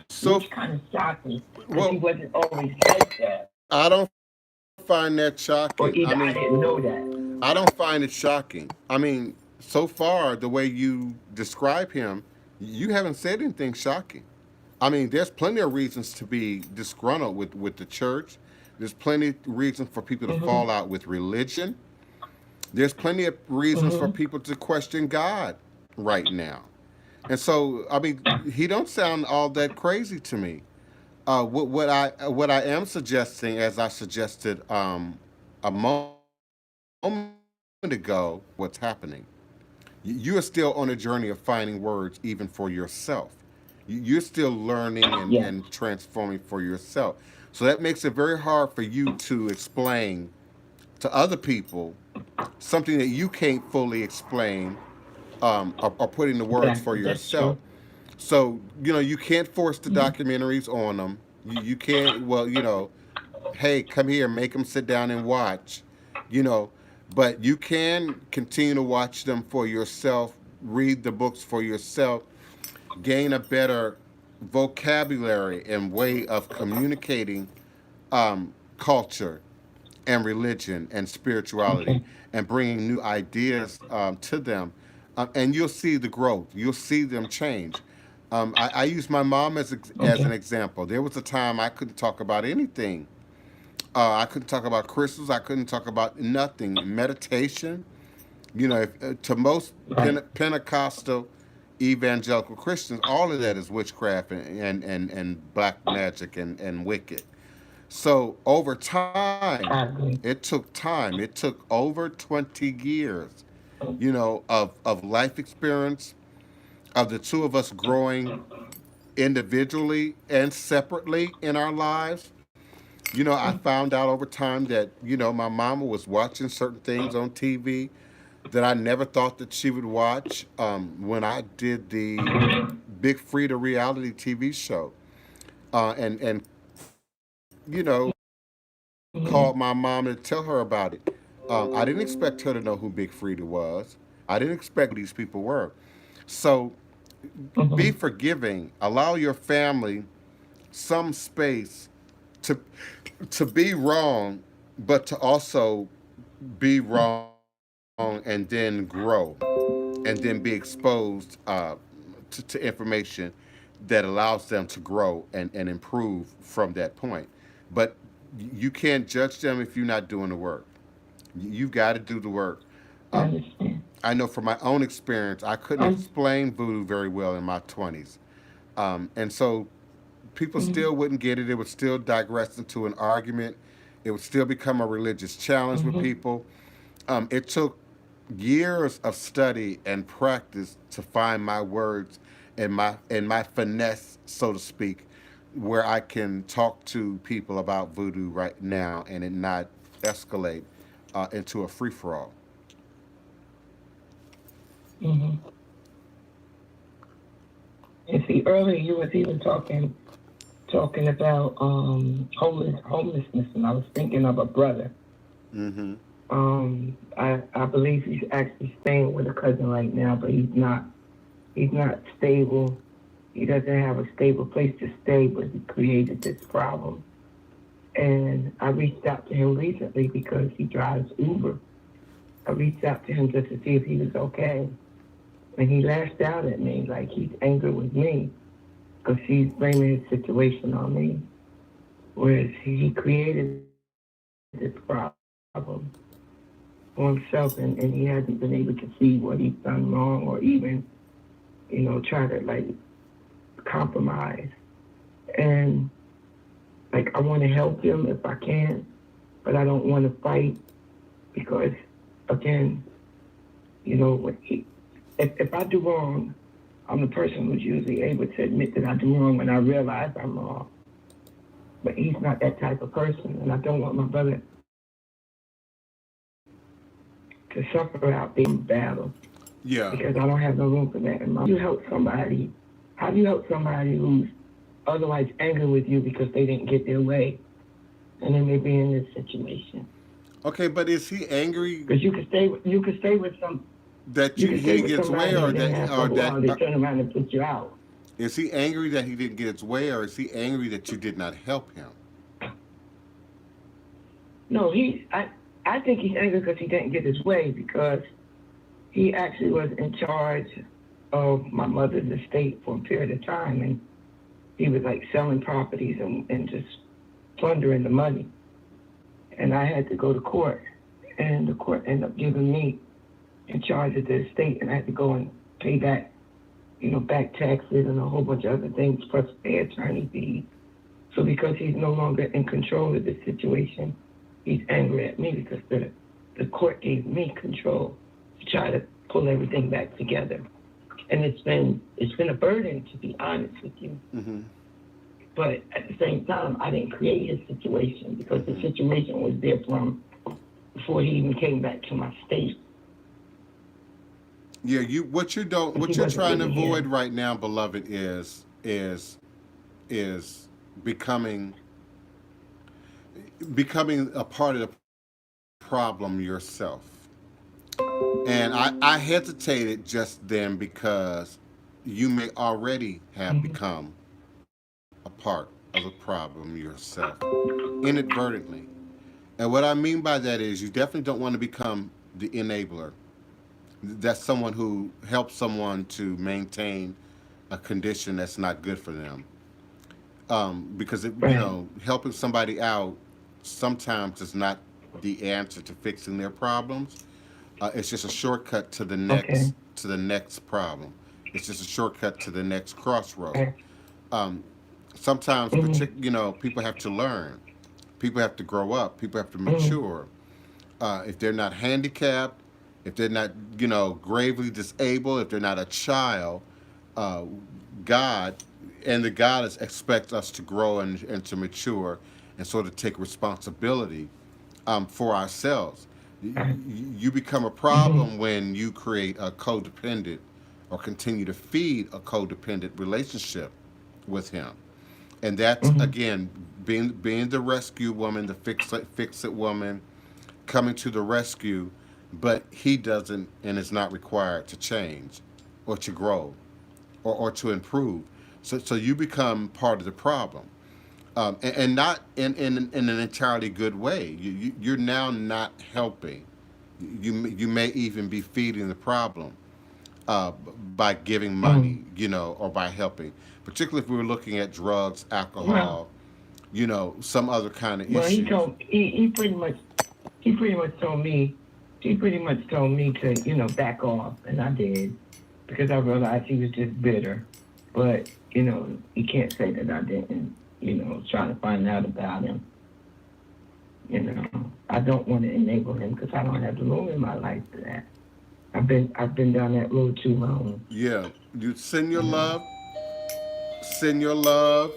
So, which kind of shocked me because he well, wasn't always like that. I don't find that Or shocking. either I didn't know that. I don't find it shocking. I mean, so far, the way you describe him, you haven't said anything shocking. I mean, there's plenty of reasons to be disgruntled with the church. There's plenty of reasons for people to Mm-hmm. fall out with religion. There's plenty of reasons for Mm-hmm. people to question God right now. And so, I mean, he don't sound all that crazy to me. What I am suggesting, as I suggested a moment ago, what's happening. You are still on a journey of finding words, even for yourself. You're still learning Yes. and transforming for yourself. So that makes it very hard for you to explain to other people something that you can't fully explain, or put into words for That's yourself. true. So, you can't force the Mm-hmm. documentaries on them. You can't, well, hey, come here, make them sit down and watch, you know. But you can continue to watch them for yourself, read the books for yourself, gain a better vocabulary and way of communicating culture and religion and spirituality, Okay. and bringing new ideas to them. And you'll see the growth. You'll see them change. I use my mom as an Okay. example. There was a time I couldn't talk about anything. I couldn't talk about crystals. I couldn't talk about nothing. Meditation. To most Right. Pentecostal evangelical Christians, all of that is witchcraft and black magic and wicked. So over time, I agree. it took time. It took over 20 years, of life experience, of the two of us growing individually and separately in our lives. I found out over time that, my mama was watching certain things on TV that I never thought that she would watch, when I did the Big Frida reality TV show. And called my mom to tell her about it. I didn't expect her to know who Big Frida was. I didn't expect who these people were. So be Mm-hmm. forgiving. Allow your family some space to to be wrong, but to also be wrong and then grow and then be exposed to information that allows them to grow and improve from that point. But you can't judge them if you're not doing the work. You've got to do the work. I Um, understand. I know from my own experience, I couldn't Um, explain voodoo very well in my 20s. And so people mm-hmm. still wouldn't get it. It would still digress into an argument. It would still become a religious challenge with Mm-hmm. people. It took years of study and practice to find my words and my finesse, so to speak, where I can talk to people about voodoo right now and it not escalate into a free for all. Mm-hmm. And see, earlier you was even talking about homelessness, and I was thinking of a brother. Mm-hmm. I believe he's actually staying with a cousin right now, but he's not stable. He doesn't have a stable place to stay, but he created this problem. And I reached out to him recently because he drives Uber. I reached out to him just to see if he was okay, and he lashed out at me like he's angry with me because she's blaming his situation on me, whereas he created this problem for himself, and he hasn't been able to see what he's done wrong, or even, try to like compromise. And like I want to help him if I can, but I don't want to fight because, again, when if I do wrong, I'm the person who's usually able to admit that I do wrong when I realize I'm wrong. But he's not that type of person, and I don't want my brother to suffer out there in battle Yeah. because I don't have no room for that in my life. How do you help somebody who's otherwise angry with you because they didn't get their way, and then they be in this situation? Okay, but is he angry Because you that can stay he with gets away, somebody or and then that after a or that while they turn around and put you out. Is he angry that he didn't get his way, or is he angry that you did not help him? No, I think he's angry because he didn't get his way because he actually was in charge of my mother's estate for a period of time, and he was like selling properties and just plundering the money. And I had to go to court, and the court ended up giving me in charge of the estate, and I had to go and pay back, back taxes and a whole bunch of other things, plus pay attorney fees. So because he's no longer in control of the situation, he's angry at me because the court gave me control to try to pull everything back together. And it's been a burden, to be honest with you. Mm-hmm. But at the same time, I didn't create his situation because the situation was there from before he even came back to my state. Yeah, what you're trying to avoid right now, beloved, is becoming a part of the problem yourself. And I hesitated just then because you may already have become a part of the problem yourself inadvertently. And what I mean by that is you definitely don't want to become the enabler. That's someone who helps someone to maintain a condition that's not good for them. Because Right. helping somebody out sometimes is not the answer to fixing their problems. It's just a shortcut Okay. to the next problem. It's just a shortcut to the next crossroad. Okay. Um, Sometimes, Mm-hmm. people have to learn. People have to grow up. People have to Mm-hmm. mature. If they're not handicapped, if they're not, gravely disabled, if they're not a child, uh, God and the goddess expects us to grow and to mature and sort of take responsibility for ourselves. You become a Mm-hmm. problem when you create a codependent or continue to feed a codependent relationship with him. And that's Mm-hmm. again being the rescue woman, the fix it woman, coming to the rescue, but he doesn't and is not required to change or to grow or to improve. So you become part of the problem, and not in an entirely good way. You're now not helping. You may even be feeding the problem by giving Mm-hmm. money, or by helping. Particularly if we were looking at drugs, Well, alcohol, some other kind of well, issues. he pretty much told me he pretty much told me to back off, and I did because I realized he was just bitter. But you can't say that I didn't try to find out about him. I don't want to enable him because I don't have the room in my life for that. I've been down that road too long. Yeah, you You know. send your love,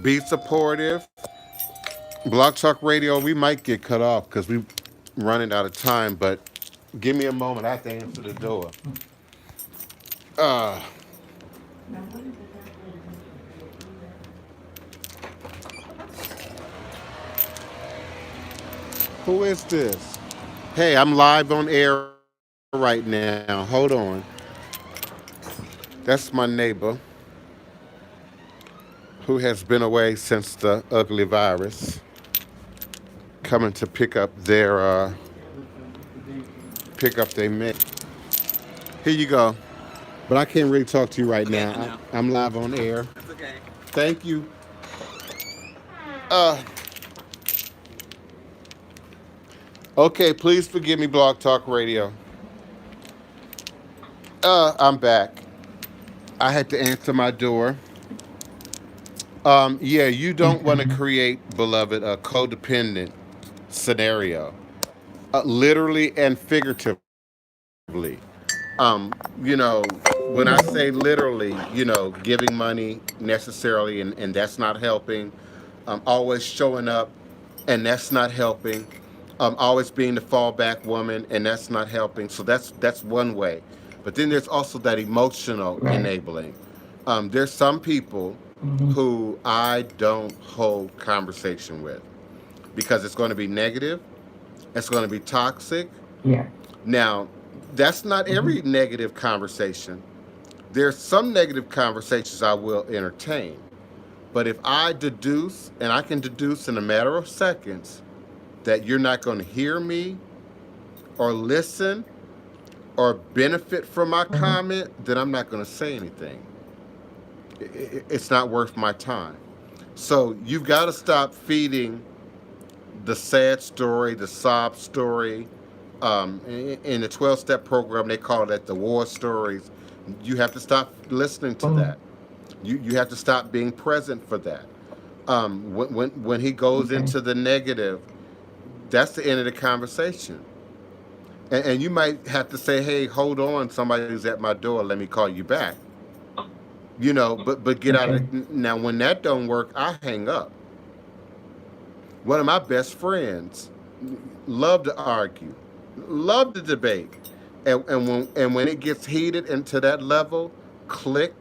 be supportive. Blog Talk Radio, we might get cut off because we running out of time, but give me a moment. I have to answer the door. Uh, who is this? Hey, I'm live on air right now. Hold on. That's my neighbor who has been away since the ugly virus, coming to pick up their mate. Here you go. But I can't really talk to you right Okay, now. I know. I'm live on air. That's okay. Thank you. Uh, okay, please forgive me, Blog Talk Radio. I'm back. I had to answer my door. Yeah, you don't want to Okay. create, beloved, a codependent scenario, literally and figuratively. You know, when I say literally, giving money necessarily, and that's not helping. Always showing up, and that's not helping. Always being the fallback woman, and that's not helping. So that's one way. But then there's also that emotional Right. enabling. There's some people Mm-hmm. who I don't hold conversation with because it's going to be negative. It's going to be toxic. Yeah. Now, that's not Mm-hmm. every negative conversation. There's some negative conversations I will entertain. But if I deduce, and I can deduce in a matter of seconds, that you're not going to hear me or listen or benefit from my Mm-hmm. comment, then I'm not going to say anything. It's not worth my time. So you've got to stop feeding the sad story, the sob story. In the 12-step program, they call that the war stories. You have to stop listening to Mm-hmm. that. You have to stop being present for that. When he goes Okay. into the negative, that's the end of the conversation. And you might have to say, "Hey, hold on, somebody's at my door. Let me call you back." But get out Okay. of it. Now. When that don't work, I hang up. One of my best friends love to argue, love to debate, and when it gets heated into that level, click,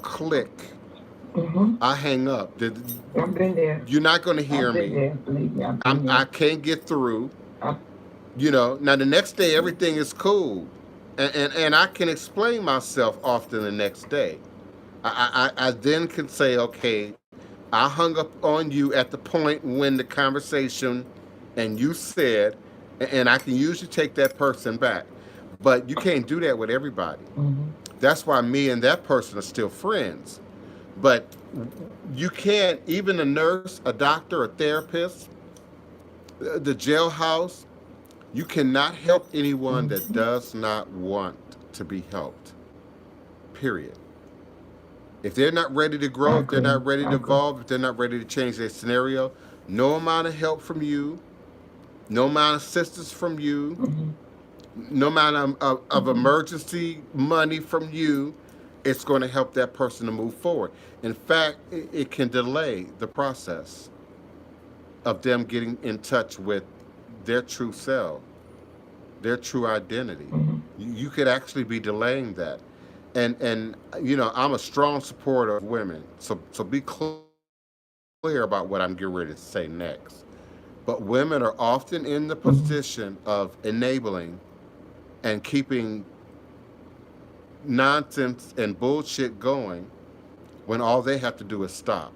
click, Mm-hmm. I hang up. I've been there. You're not going to I've hear been me. there. Believe me, I've been I there. can't get through. I, Now the next day everything is cool, and I can explain myself often the next day. I then can say, okay, I hung up on you at the point when the conversation, and you said, and I can usually take that person back, but you can't do that with everybody. mm-hmm. That's why me and that person are still friends. But you can't, even a nurse, a doctor, a therapist, the jailhouse, you cannot help anyone that Mm-hmm. does not want to be helped. Period. If they're not ready to grow, I if they're agree. not ready to I agree. evolve, if they're not ready to change their scenario, no amount of help from you, no amount of assistance from you, Mm-hmm. no amount of Mm-hmm. emergency money from you, it's going to help that person to move forward. In fact, it can delay the process of them getting in touch with their true self, their true identity. Mm-hmm. You could actually be delaying that. And I'm a strong supporter of women. So be clear about what I'm getting ready to say next. But women are often in the position of Mm-hmm. enabling and keeping nonsense and bullshit going when all they have to do is stop.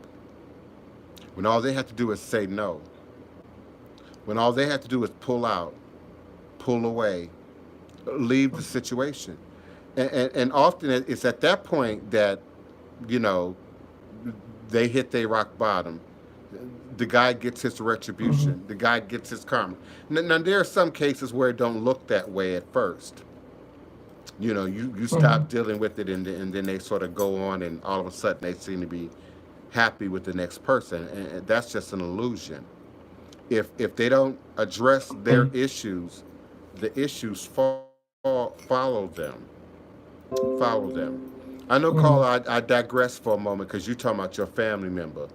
When all they have to do is say no. When all they have to do is pull out, pull away, leave the situation. And often it's at that point that, you know, they hit their rock bottom. The guy gets his Mm-hmm. retribution. The guy gets his karma. Now there are some cases where it don't look that way at first. You Mm-hmm. stop dealing with it, and then they sort of go on, and all of a sudden they seem to be happy with the next person, and that's just an illusion. If they don't address their Mm-hmm. issues, the issues follow them. Follow them. I know, Carla. Mm-hmm. I digress for a moment because you talking about your family member,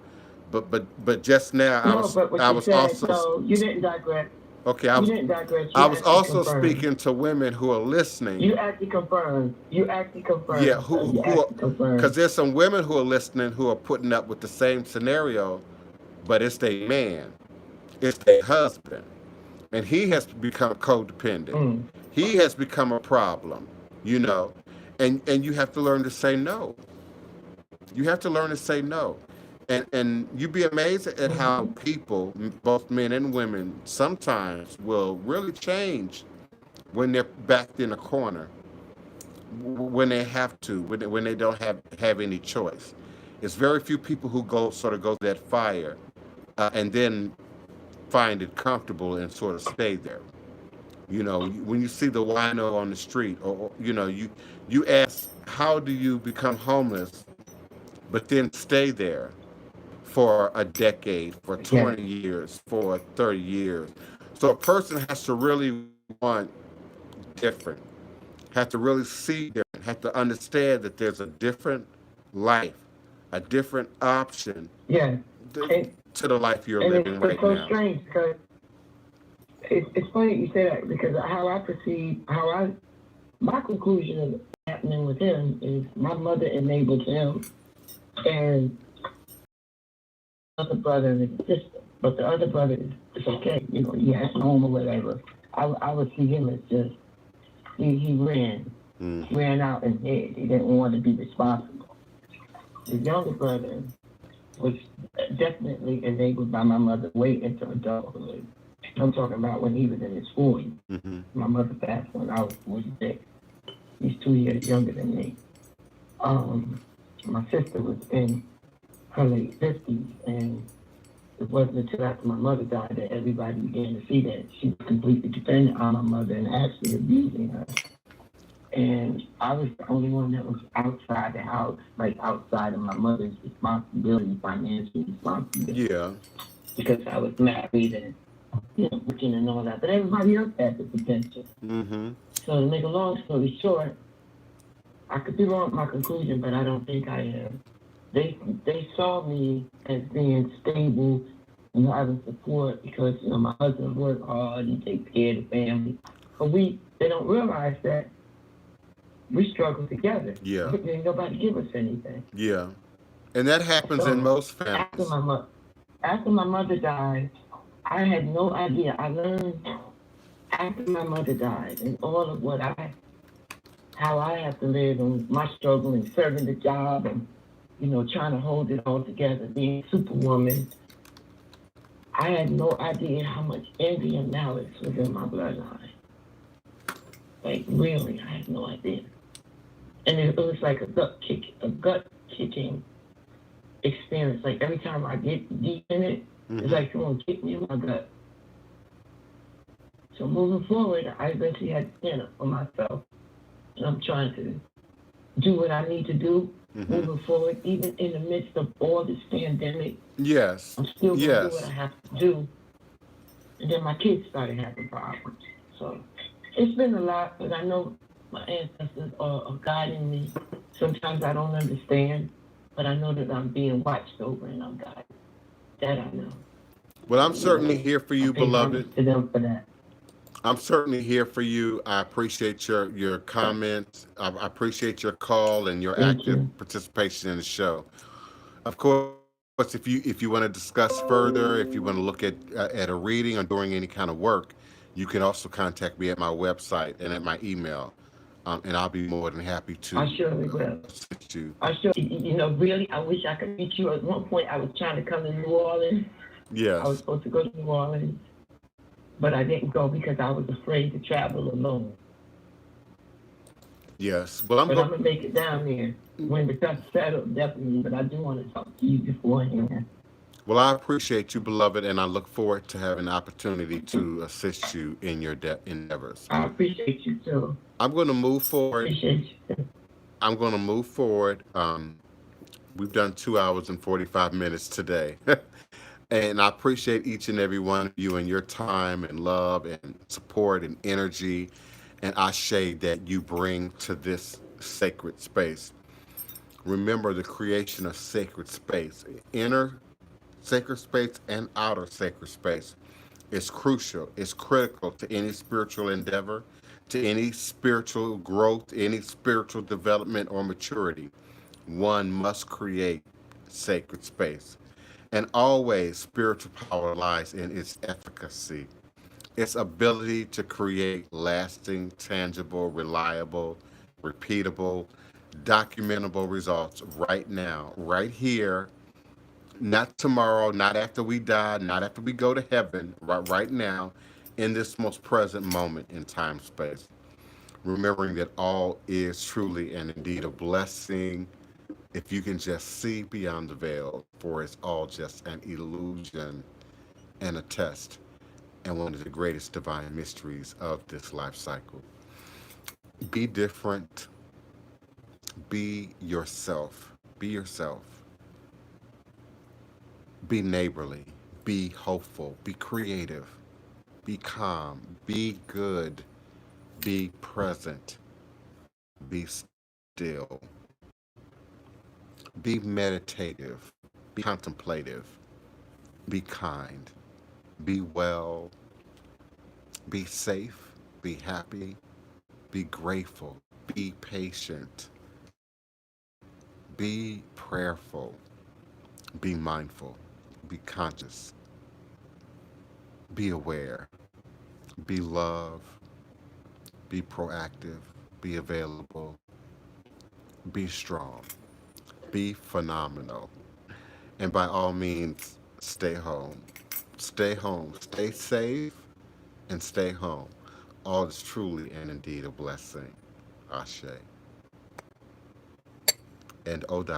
but just now I No, was but what I you was said, also no, you didn't digress. okay. You didn't digress. I You was actually also confirmed. speaking to women who are listening. You actually confirmed. You actually Yeah, confirmed. So you who actually confirmed. because there's some women who are listening who are putting up with the same scenario, but it's their man, it's their husband, and he has become codependent. Mm. He has become a problem, you know, and you have to learn to say no. You have to learn to say no. And you'd be amazed at how Mm-hmm. people, both men and women, sometimes will really change when they're backed in a corner, when they have to, when they don't have any choice. It's very few people who go that fire, and then find it comfortable and sort of stay there. When you see the wino on the street, or you ask, how do you become homeless, but then stay there for a decade, for Yes. 20 years, for 30 years. So a person has to really want different, have to really see different, have to understand that there's a different life, a different option Yes. to, And to the life you're and living it's right so now. strange because it's funny you say that because how I perceive my conclusion of happening with him is my mother enabled him and other brother and his sister. But the other brother is okay, he has home or whatever. I would see him as just he ran. Mm-hmm. ran out and hid. He didn't want to be responsible. The younger brother was definitely enabled by my mother way into adulthood. I'm talking about when he was in his 40s. Mm-hmm. My mother passed when I was 46. He's 2 years younger than me. Um, my sister was in her late 50s, and it wasn't until after my mother died that everybody began to see that she was completely dependent on my mother and actually abusing her. And I was the only one that was outside the house, like outside of my mother's responsibility, financial responsibility, Yeah. because I was married and working and all that. But everybody else had the potential. Mm-hmm. So to make a long story short, I could be wrong with my conclusion, but I don't think I am. They saw me as being stable and having support because my husband worked hard and takes care of the family. But they don't realize that we struggle together. Yeah. Ain't nobody give us anything. Yeah. And that happens in So most after families. my mother after my mother died, I had no idea. I learned after my mother died and all of how I have to live and my struggle and serving the job and trying to hold it all together, being superwoman. I had no idea how much envy and malice was in my bloodline. Like really, I had no idea. And it was like a gut kicking experience. Like every time I get deep in it, it's Mm-hmm. like someone kicked me in my gut. So moving forward, I eventually had to stand up for myself, and I'm trying to do what I need to do Mm-hmm. moving forward, even in the midst of all this pandemic. Yes. I'm still gonna do what I Yes. have to do. And then my kids started having problems. So it's been a lot, but I know my ancestors are guiding me. Sometimes I don't understand, but I know that I'm being watched over and I'm guided. That I know. Well, I'm certainly So here for I you, pay homage beloved. to them for that. I'm certainly here for you. I appreciate your comments. I appreciate your call and your Thank active you. participation in the show. Of course, if you want to discuss further, if you want to look at a reading or doing any kind of work, you can also contact me at my website and at my email, and I'll be more than happy I to surely will. assist you. Really, I wish I could meet you. At one point, I was trying to come to New Orleans. I was Yes, supposed to go to New Orleans, but I didn't go because I was afraid to travel alone. yes. Well, I'm But going. I'm gonna make it down there when the dust settles, definitely. But I do want to talk to you beforehand. Well, I appreciate you, beloved, and I look forward to having an opportunity to assist you in your endeavors. I appreciate you too. I'm going to move forward. Appreciate you too. I'm going to move forward. We've done 2 hours and 45 minutes today. And I appreciate each and every one of you and your time and love and support and energy and ashe that you bring to this sacred space. Remember the creation of sacred space, inner sacred space and outer sacred space. Is crucial, it's critical to any spiritual endeavor, to any spiritual growth, any spiritual development or maturity. One must create sacred space. And always, spiritual power lies in its efficacy, its ability to create lasting, tangible, reliable, repeatable, documentable results right now, right here, not tomorrow, not after we die, not after we go to heaven, right now, in this most present moment in time space. Remembering that all is truly and indeed a blessing if you can just see beyond the veil, for it's all just an illusion and a test, and one of the greatest divine mysteries of this life cycle. Be different, be yourself, be yourself, be neighborly, be hopeful, be creative, be calm, be good, be present, be still, be meditative, be contemplative, be kind, be well, be safe, be happy, be grateful, be patient, be prayerful, be mindful, be conscious, be aware, be love, be proactive, be available, be strong, be phenomenal. And by all means, stay home. Stay home. Stay safe and stay home. All is truly and indeed a blessing. Ashe. And Oda.